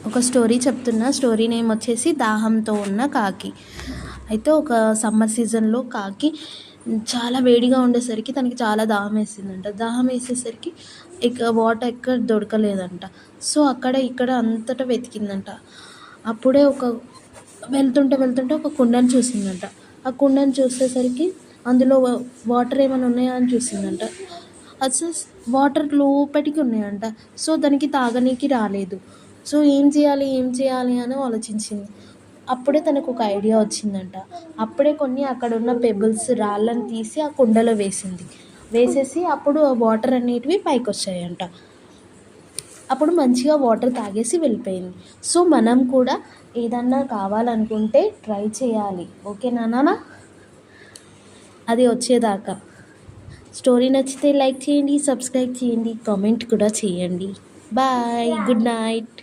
ఒక స్టోరీ చెప్తున్నా. Story name వచ్చేసి దాహంతో ఉన్న కాకి. అయితే ఒక సమ్మర్ సీజన్లో కాకి చాలా వేడిగా ఉండేసరికి తనకి చాలా దాహం వేసిందంట. దాహం వేసేసరికి ఇక వాటర్ ఎక్కడ దొరకలేదంట. సో అక్కడ ఇక్కడ అంతటా వెతికిందంట. అప్పుడే వెళ్తుంటే ఒక కుండని చూసిందంట. ఆ కుండని చూసేసరికి అందులో వాటర్ ఏమైనా ఉన్నాయా అని చూసిందంట. అసలు వాటర్ లోపటికి ఉన్నాయంట. సో దానికి తాగనీకి రాలేదు. సో ఏం చేయాలి అని ఆలోచించింది. అప్పుడే తనకు ఒక ఐడియా వచ్చిందంట. అప్పుడే కొన్ని అక్కడ ఉన్న పెబుల్స్ రాళ్ళని తీసి ఆ కుండలో వేసేసి అప్పుడు ఆ వాటర్ అనేటివి పైకి వచ్చాయంట. అప్పుడు మంచిగా వాటర్ తాగేసి వెళ్ళిపోయింది. సో మనం కూడా ఏదన్నా కావాలనుకుంటే ట్రై చేయాలి. ఓకేనా నాన్న? అది వచ్చేదాకా. స్టోరీ నచ్చితే లైక్ చేయండి, సబ్స్క్రైబ్ చేయండి, కామెంట్ కూడా చేయండి. Bye, good night.